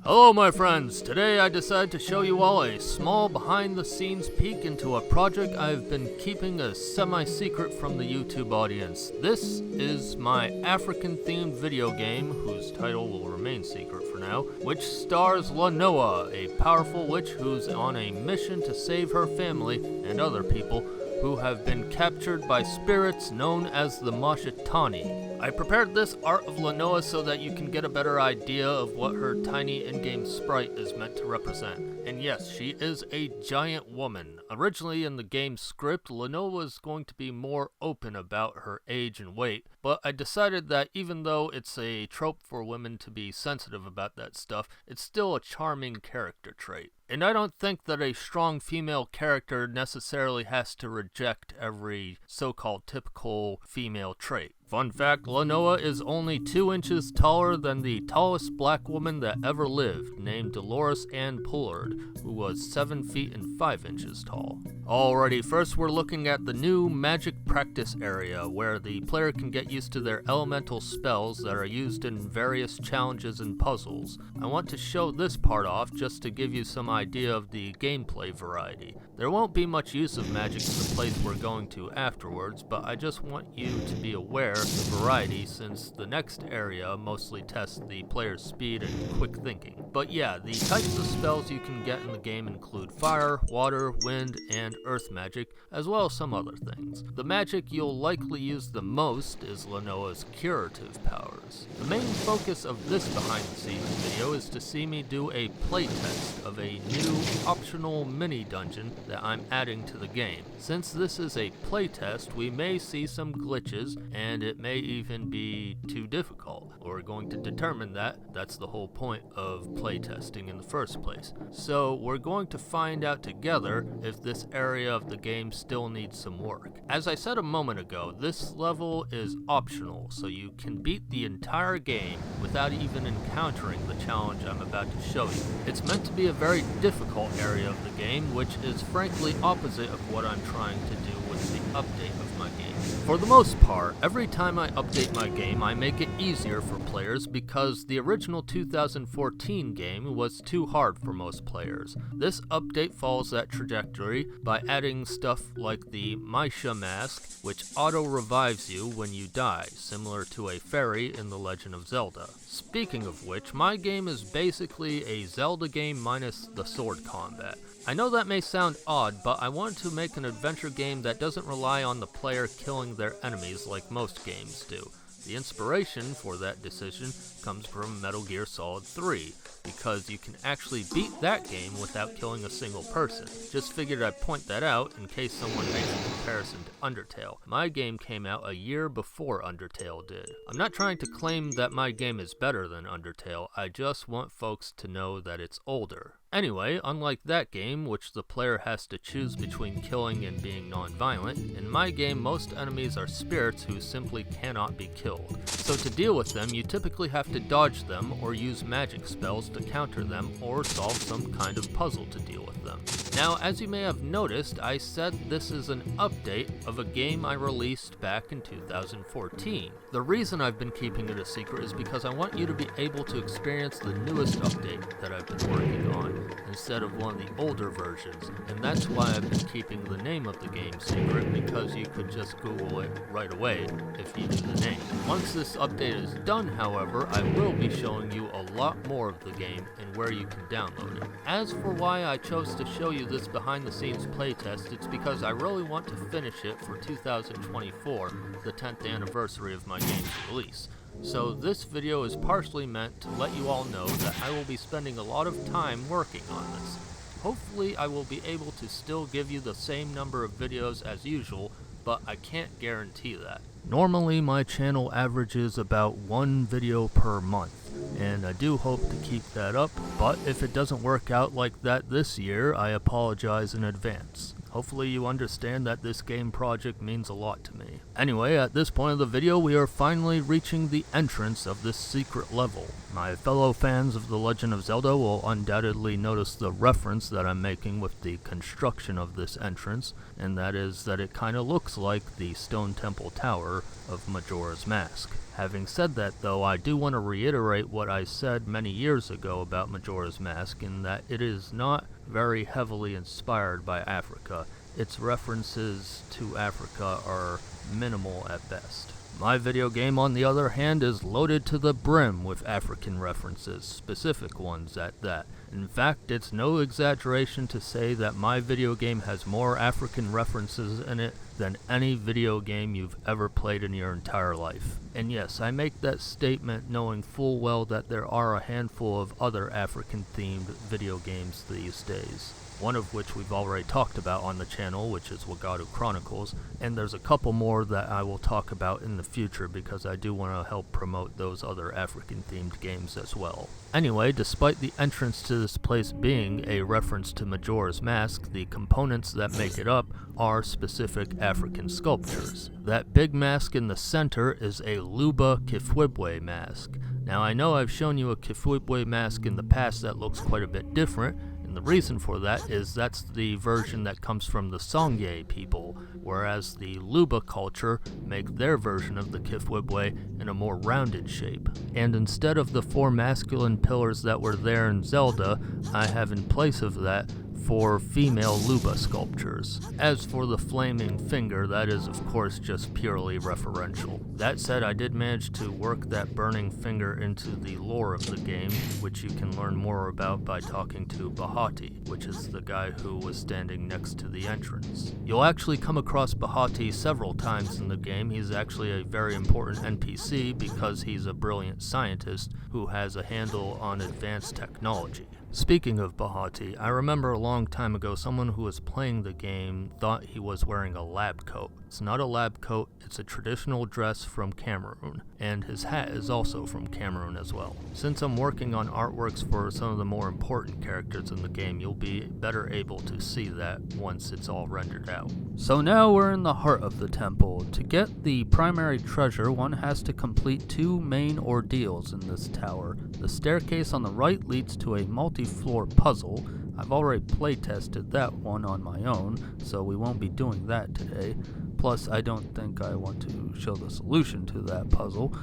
Hello my friends, today I decided to show you all a small behind-the-scenes peek into a project I've been keeping a semi-secret from the YouTube audience. This is my African-themed video game, whose title will remain secret for now, which stars Lanoa, a powerful witch who's on a mission to save her family and other people who have been captured by spirits known as the Mashetani. I prepared this art of Lanoa so that you can get a better idea of what her tiny in-game sprite is meant to represent. And yes, she is a giant woman. Originally in the game script, Lanoa was going to be more open about her age and weight, but I decided that even though it's a trope for women to be sensitive about that stuff, it's still a charming character trait. And I don't think that a strong female character necessarily has to reject every so-called typical female trait. Fun fact, Lanoa is only 2 inches taller than the tallest black woman that ever lived, named Dolores Ann Pullard, who was 7 feet and 5 inches tall. Alrighty, first we're looking at the new magic practice area, where the player can get used to their elemental spells that are used in various challenges and puzzles. I want to show this part off just to give you some idea of the gameplay variety. There won't be much use of magic in the place we're going to afterwards, but I just want you to be aware of the variety since the next area mostly tests the player's speed and quick thinking. But yeah, the types of spells you can get in the game include fire, water, wind, and earth magic, as well as some other things. The magic you'll likely use the most is Lanoa's curative powers. The main focus of this behind the scenes video is to see me do a playtest of a new optional mini dungeon that I'm adding to the game. Since this is a playtest, we may see some glitches and it may even be too difficult. We're going to determine that. That's the whole point of playtesting in the first place. So we're going to find out together if this area of the game still needs some work. As I said a moment ago, this level is optional, so you can beat the entire game without even encountering the challenge I'm about to show you. It's meant to be a very difficult area of the game, which is frankly opposite of what I'm trying to do with the update of my game. For the most part, every time I update my game, I make it easier for players because the original 2014 game was too hard for most players. This update follows that trajectory by adding stuff like the Maisha mask, which auto-revives you when you die, similar to a fairy in the Legend of Zelda. Speaking of which, my game is basically a Zelda game minus the sword combat. I know that may sound odd, but I wanted to make an adventure game that doesn't rely on the player killing their enemies like most games do. The inspiration for that decision comes from Metal Gear Solid 3, because you can actually beat that game without killing a single person. Just figured I'd point that out in case someone makes a comparison to Undertale. My game came out a year before Undertale did. I'm not trying to claim that my game is better than Undertale, I just want folks to know that it's older. Anyway, unlike that game, which the player has to choose between killing and being non-violent, in my game most enemies are spirits who simply cannot be killed. So to deal with them, you typically have to dodge them or use magic spells to counter them or solve some kind of puzzle to deal with them. Now, as you may have noticed, I said this is an update of a game I released back in 2014. The reason I've been keeping it a secret is because I want you to be able to experience the newest update that I've been working on, instead of one of the older versions, and that's why I've been keeping the name of the game secret, because you could just Google it right away if you knew the name. Once this update is done, however, I will be showing you a lot more of the game and where you can download it. As for why I chose to show you this behind the scenes playtest, it's because I really want to finish it for 2024, the 10th anniversary of my game's release. So this video is partially meant to let you all know that I will be spending a lot of time working on this. Hopefully I will be able to still give you the same number of videos as usual, but I can't guarantee that. Normally my channel averages about 1 video per month, and I do hope to keep that up, but if it doesn't work out like that this year, I apologize in advance. Hopefully you understand that this game project means a lot to me. Anyway, at this point of the video, we are finally reaching the entrance of this secret level. My fellow fans of The Legend of Zelda will undoubtedly notice the reference that I'm making with the construction of this entrance, and that is that it kind of looks like the Stone Temple Tower of Majora's Mask. Having said that, though, I do want to reiterate what I said many years ago about Majora's Mask, in that it is not very heavily inspired by Africa. Its references to Africa are minimal at best. My video game, on the other hand, is loaded to the brim with African references, specific ones at that. In fact, it's no exaggeration to say that my video game has more African references in it than any video game you've ever played in your entire life. And yes, I make that statement knowing full well that there are a handful of other African-themed video games these days. One of which we've already talked about on the channel, which is Wagadu Chronicles, and there's a couple more that I will talk about in the future because I do want to help promote those other African-themed games as well. Anyway, despite the entrance to this place being a reference to Majora's Mask, the components that make it up are specific African sculptures. That big mask in the center is a Luba Kifwibwe mask. Now, I know I've shown you a Kifwibwe mask in the past that looks quite a bit different, and the reason for that is that's the version that comes from the Songye people, whereas the Luba culture make their version of the Kifwibwe in a more rounded shape. And instead of the 4 masculine pillars that were there in Zelda, I have in place of that 4 female Luba sculptures. As for the flaming finger, that is of course just purely referential. That said, I did manage to work that burning finger into the lore of the game, which you can learn more about by talking to Bahati, which is the guy who was standing next to the entrance. You'll actually come across Bahati several times in the game. He's actually a very important NPC because he's a brilliant scientist who has a handle on advanced technology. Speaking of Bahati, I remember a long time ago someone who was playing the game thought he was wearing a lab coat. It's not a lab coat, it's a traditional dress from Cameroon, and his hat is also from Cameroon as well. Since I'm working on artworks for some of the more important characters in the game, you'll be better able to see that once it's all rendered out. So now we're in the heart of the temple. To get the primary treasure, one has to complete 2 main ordeals in this tower. The staircase on the right leads to a multi-floor puzzle. I've already playtested that one on my own, so we won't be doing that today. Plus, I don't think I want to show the solution to that puzzle.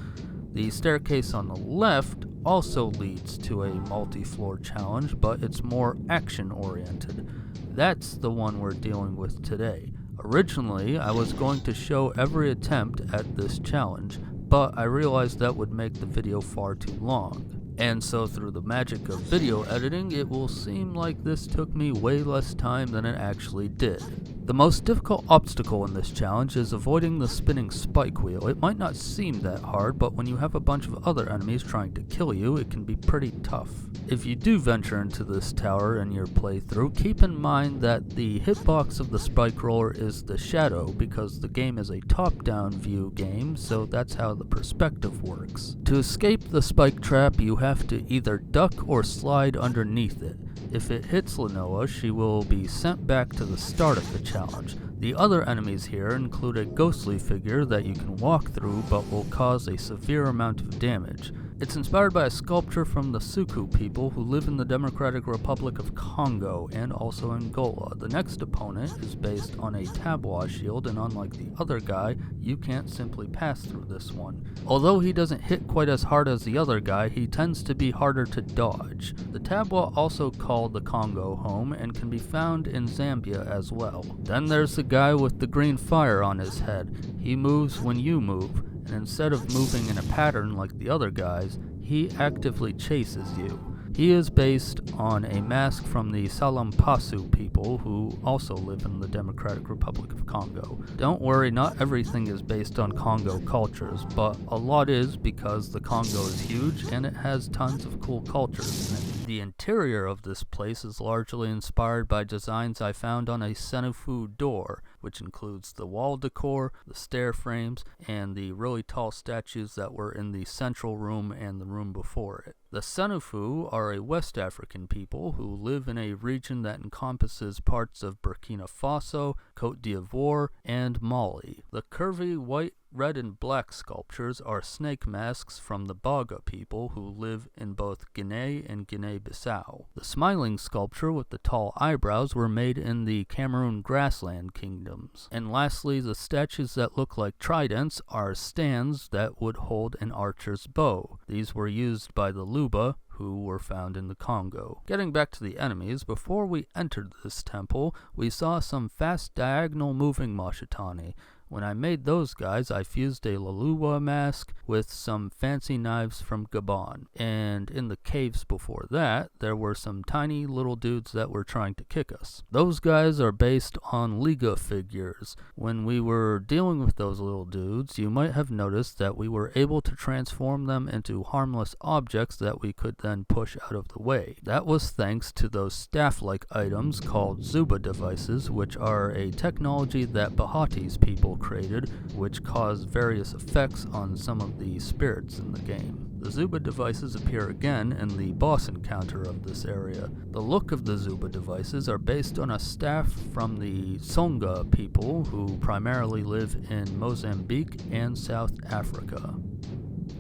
The staircase on the left also leads to a multi-floor challenge, but it's more action-oriented. That's the one we're dealing with today. Originally, I was going to show every attempt at this challenge, but I realized that would make the video far too long. And so through the magic of video editing, it will seem like this took me way less time than it actually did. The most difficult obstacle in this challenge is avoiding the spinning spike wheel. It might not seem that hard, but when you have a bunch of other enemies trying to kill you, it can be pretty tough. If you do venture into this tower in your playthrough, keep in mind that the hitbox of the spike roller is the shadow because the game is a top-down view game, so that's how the perspective works. To escape the spike trap, you have to either duck or slide underneath it. If it hits Lanoa, she will be sent back to the start of the challenge. The other enemies here include a ghostly figure that you can walk through but will cause a severe amount of damage. It's inspired by a sculpture from the Suku people who live in the Democratic Republic of Congo and also Angola. The next opponent is based on a tabwa shield, and unlike the other guy, you can't simply pass through this one. Although he doesn't hit quite as hard as the other guy, he tends to be harder to dodge. The tabwa also called the Congo home and can be found in Zambia as well. Then there's the guy with the green fire on his head. He moves when you move, and instead of moving in a pattern like the other guys, he actively chases you. He is based on a mask from the Salampasu people who also live in the Democratic Republic of Congo. Don't worry, not everything is based on Congo cultures, but a lot is because the Congo is huge and it has tons of cool cultures in it. The interior of this place is largely inspired by designs I found on a Senufu door, which includes the wall decor, the stair frames, and the really tall statues that were in the central room and the room before it. The Senufu are a West African people who live in a region that encompasses parts of Burkina Faso, Côte d'Ivoire, and Mali. The curvy white, red, and black sculptures are snake masks from the Baga people who live in both Guinea and Guinea-Bissau. The smiling sculpture with the tall eyebrows were made in the Cameroon grassland kingdoms. And lastly, the statues that look like tridents are stands that would hold an archer's bow. These were used by the Luba, who were found in the Congo. Getting back to the enemies, before we entered this temple, we saw some fast diagonal moving Mashetani. When I made those guys, I fused a Lanoa mask with some fancy knives from Gabon. And in the caves before that, there were some tiny little dudes that were trying to kick us. Those guys are based on Liga figures. When we were dealing with those little dudes, you might have noticed that we were able to transform them into harmless objects that we could then push out of the way. That was thanks to those staff-like items called Zuba devices, which are a technology that Bahati's people created, which cause various effects on some of the spirits in the game. The Zuba devices appear again in the boss encounter of this area. The look of the Zuba devices are based on a staff from the Songa people who primarily live in Mozambique and South Africa.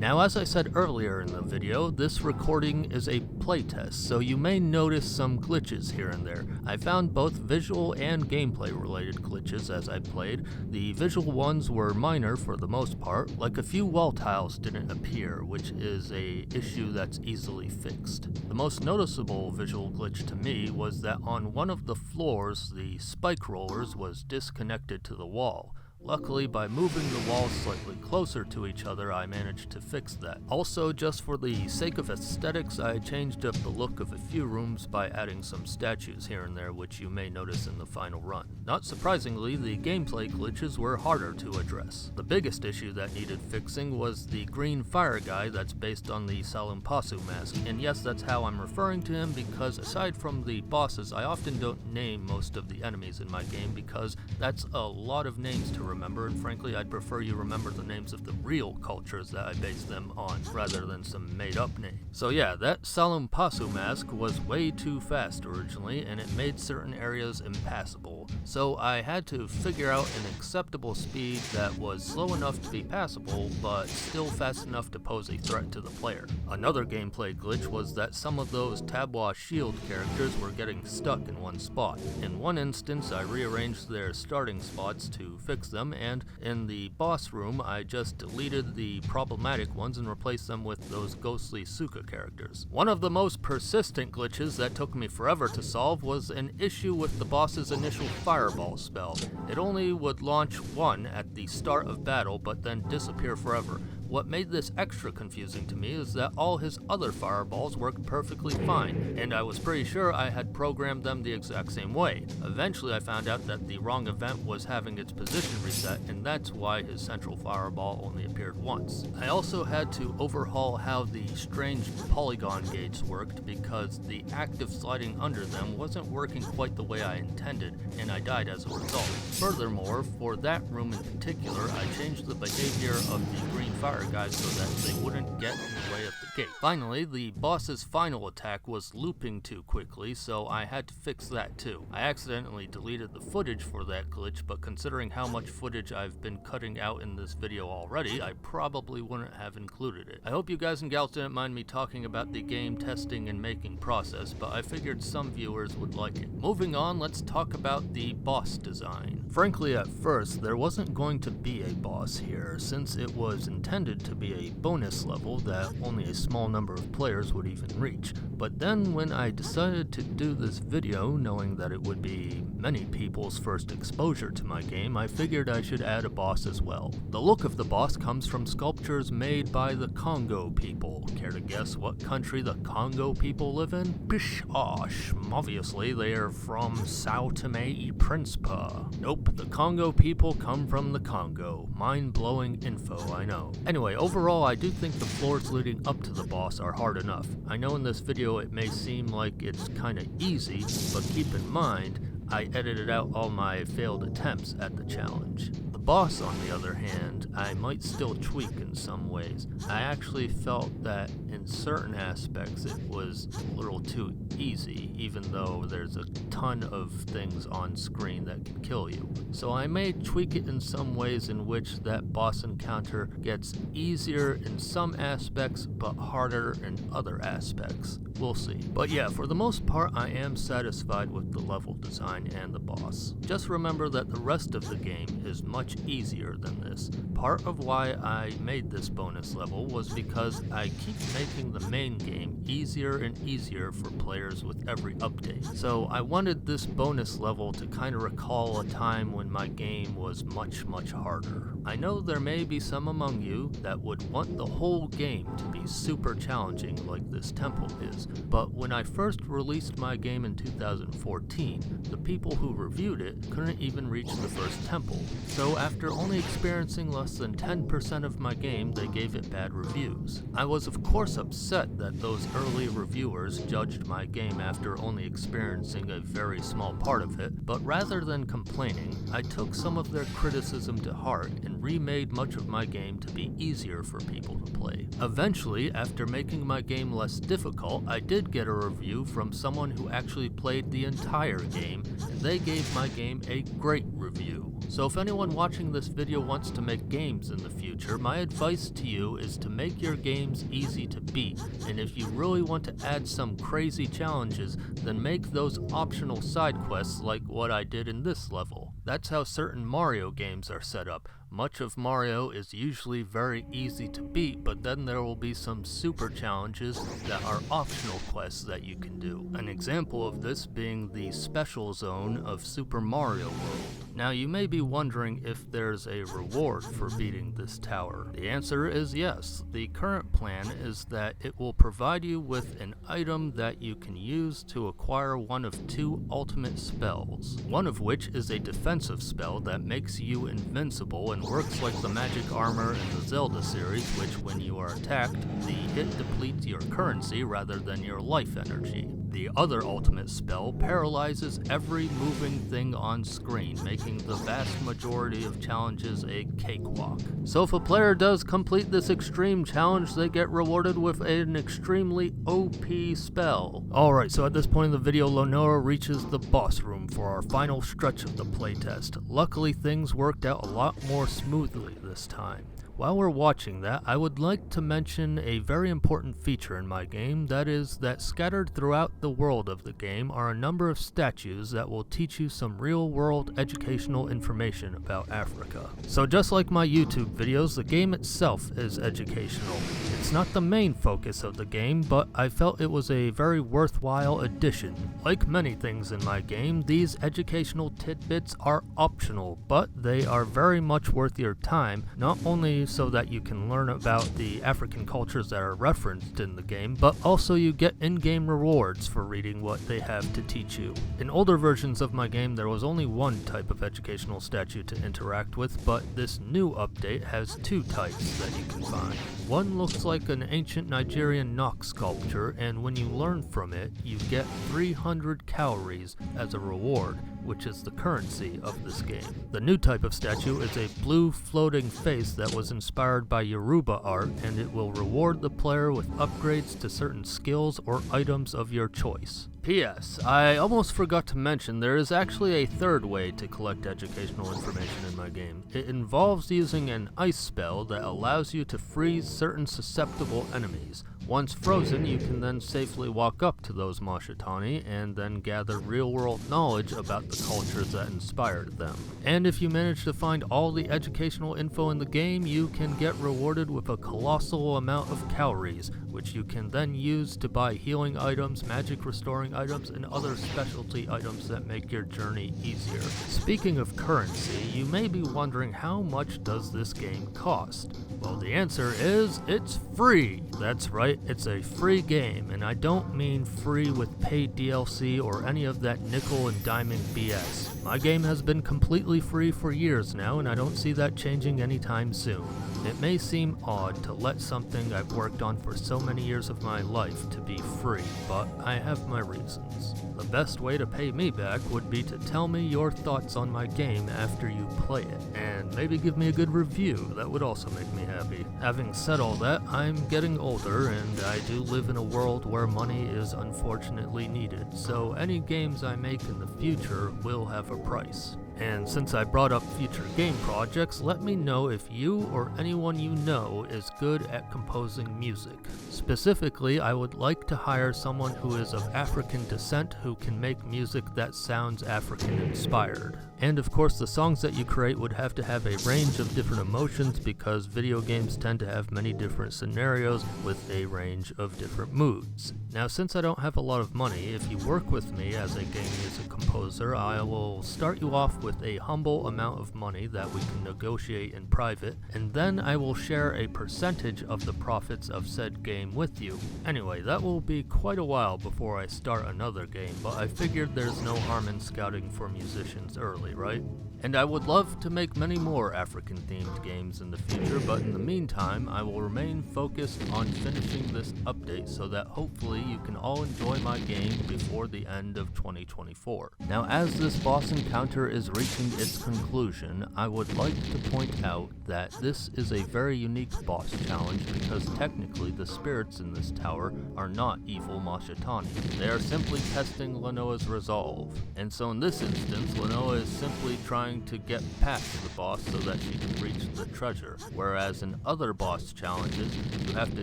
Now, as I said earlier in the video, this recording is a playtest, so you may notice some glitches here and there. I found both visual and gameplay related glitches as I played. The visual ones were minor for the most part, like a few wall tiles didn't appear, which is a issue that's easily fixed. The most noticeable visual glitch to me was that on one of the floors, the spike rollers was disconnected to the wall. Luckily, by moving the walls slightly closer to each other, I managed to fix that. Also, just for the sake of aesthetics, I changed up the look of a few rooms by adding some statues here and there, which you may notice in the final run. Not surprisingly, the gameplay glitches were harder to address. The biggest issue that needed fixing was the green fire guy that's based on the Salampasu mask, and yes, that's how I'm referring to him because aside from the bosses, I often don't name most of the enemies in my game because that's a lot of names to remember, and frankly I'd prefer you remember the names of the real cultures that I base them on rather than some made up name. So yeah, that Salampasu mask was way too fast originally and it made certain areas impassable. So I had to figure out an acceptable speed that was slow enough to be passable but still fast enough to pose a threat to the player. Another gameplay glitch was that some of those Tabwa shield characters were getting stuck in one spot. In one instance I rearranged their starting spots to fix them, and in the boss room I just deleted the problematic ones and replaced them with those ghostly Suka characters. One of the most persistent glitches that took me forever to solve was an issue with the boss's initial fireball spell. It only would launch one at the start of battle but then disappear forever. What made this extra confusing to me is that all his other fireballs worked perfectly fine, and I was pretty sure I had programmed them the exact same way. Eventually I found out that the wrong event was having its position reset, and that's why his central fireball only appeared once. I also had to overhaul how the strange polygon gates worked because the active sliding under them wasn't working quite the way I intended, and I died as a result. Furthermore, for that room in particular, I changed the behavior of the green fire guys so that they wouldn't get in the way of the gate. Finally, the boss's final attack was looping too quickly, so I had to fix that too. I accidentally deleted the footage for that glitch, but considering how much footage I've been cutting out in this video already, I probably wouldn't have included it. I hope you guys and gals didn't mind me talking about the game testing and making process, but I figured some viewers would like it. Moving on, let's talk about the boss design. Frankly, at first, there wasn't going to be a boss here, since it was intended to be a bonus level that only a small number of players would even reach. But then when I decided to do this video, knowing that it would be many people's first exposure to my game, I figured I should add a boss as well. The look of the boss comes from sculptures made by the Congo people. Care to guess what country the Congo people live in? Pish osh, obviously they are from Sao Tome y Principe. Nope, the Congo people come from the Congo. Mind-blowing info, I know. Anyway, overall I do think the floors leading up to the boss are hard enough. I know in this video it may seem like it's kinda easy, but keep in mind, I edited out all my failed attempts at the challenge. The boss, on the other hand, I might still tweak in some ways. I actually felt that in certain aspects it was a little too easy, even though there's a ton of things on screen that can kill you. So I may tweak it in some ways in which that boss encounter gets easier in some aspects, but harder in other aspects. We'll see. But yeah, for the most part, I am satisfied with the level design and the boss. Just remember that the rest of the game is much easier than this. Part of why I made this bonus level was because I keep making the main game easier and easier for players with every update. So I wanted this bonus level to kind of recall a time when my game was much harder. I know there may be some among you that would want the whole game to be super challenging like this temple is, but when I first released my game in 2014, the people who reviewed it couldn't even reach the first temple. So after only experiencing less than 10% of my game, they gave it bad reviews. I was of course upset that those early reviewers judged my game after only experiencing a very small part of it, but rather than complaining, I took some of their criticism to heart and remade much of my game to be easier for people to play. Eventually, after making my game less difficult, I did get a review from someone who actually played the entire game, and they gave my game a great review. So if anyone watching this video wants to make games in the future, my advice to you is to make your games easy to beat, and if you really want to add some crazy challenges, then make those optional side quests like what I did in this level. That's how certain Mario games are set up. Much of Mario is usually very easy to beat, but then there will be some super challenges that are optional quests that you can do. An example of this being the special zone of Super Mario World. Now you may be wondering if there's a reward for beating this tower. The answer is yes. The current plan is that it will provide you with an item that you can use to acquire one of two ultimate spells. One of which is a defensive spell that makes you invincible and works like the magic armor in the Zelda series, which when you are attacked, the hit depletes your currency rather than your life energy. The other ultimate spell paralyzes every moving thing on screen, making the vast majority of challenges a cakewalk. So if a player does complete this extreme challenge, they get rewarded with an extremely OP spell. Alright, so at this point in the video, Lanoa reaches the boss room for our final stretch of the playtest. Luckily, things worked out a lot more smoothly this time. While we're watching that, I would like to mention a very important feature in my game, that is that scattered throughout the world of the game are a number of statues that will teach you some real-world educational information about Africa. So just like my YouTube videos, the game itself is educational. It's not the main focus of the game, but I felt it was a very worthwhile addition. Like many things in my game, these educational tidbits are optional, but they are very much worth your time, not only so that you can learn about the African cultures that are referenced in the game, but also you get in-game rewards for reading what they have to teach you. In older versions of my game, there was only one type of educational statue to interact with, but this new update has two types that you can find. One looks like an ancient Nigerian Nok sculpture, and when you learn from it, you get 300 calories as a reward, which is the currency of this game. The new type of statue is a blue floating face that was inspired by Yoruba art, and it will reward the player with upgrades to certain skills or items of your choice. P.S. I almost forgot to mention there is actually a third way to collect educational information in my game. It involves using an ice spell that allows you to freeze certain susceptible enemies. Once frozen, you can then safely walk up to those Mashetani and then gather real-world knowledge about the cultures that inspired them. And if you manage to find all the educational info in the game, you can get rewarded with a colossal amount of calories, which you can then use to buy healing items, magic restoring items, and other specialty items that make your journey easier. Speaking of currency, you may be wondering how much does this game cost? Well, the answer is it's free. That's right, it's a free game, and I don't mean free with paid DLC or any of that nickel and diming BS. My game has been completely free for years now, and I don't see that changing anytime soon. It may seem odd to let something I've worked on for so many years of my life to be free, but I have my reasons. The best way to pay me back would be to tell me your thoughts on my game after you play it, and maybe give me a good review. That would also make me happy. Having said all that, I'm getting older, and I do live in a world where money is unfortunately needed, so any games I make in the future will have a price. And since I brought up future game projects, let me know if you or anyone you know is good at composing music. Specifically, I would like to hire someone who is of African descent who can make music that sounds African inspired. And of course, the songs that you create would have to have a range of different emotions because video games tend to have many different scenarios with a range of different moods. Now, since I don't have a lot of money, if you work with me as a game music composer, I will start you off with a humble amount of money that we can negotiate in private, and then I will share a percentage of the profits of said game with you. Anyway, that will be quite a while before I start another game, but I figured there's no harm in scouting for musicians early, right? And I would love to make many more African-themed games in the future, but in the meantime, I will remain focused on finishing this update so that hopefully you can all enjoy my game before the end of 2024. Now, as this boss encounter is reaching its conclusion, I would like to point out that this is a very unique boss challenge because technically the spirits in this tower are not evil Mashetani. They are simply testing Lanoa's resolve. And so in this instance, Lanoa is simply trying to get past the boss so that she can reach the treasure, whereas in other boss challenges, you have to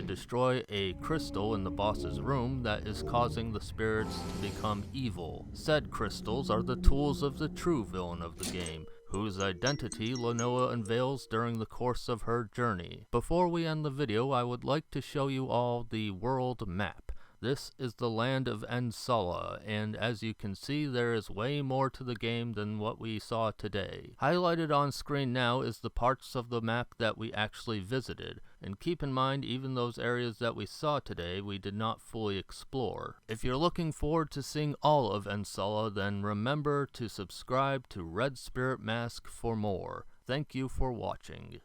destroy a crystal in the boss's room that is causing the spirits to become evil. Said crystals are the tools of the true villain of the game, whose identity Lanoa unveils during the course of her journey. Before we end the video, I would like to show you all the world map. This is the land of Nsala, and as you can see, there is way more to the game than what we saw today. Highlighted on screen now is the parts of the map that we actually visited, and keep in mind, even those areas that we saw today, we did not fully explore. If you're looking forward to seeing all of Nsala, then remember to subscribe to Red Spirit Mask for more. Thank you for watching.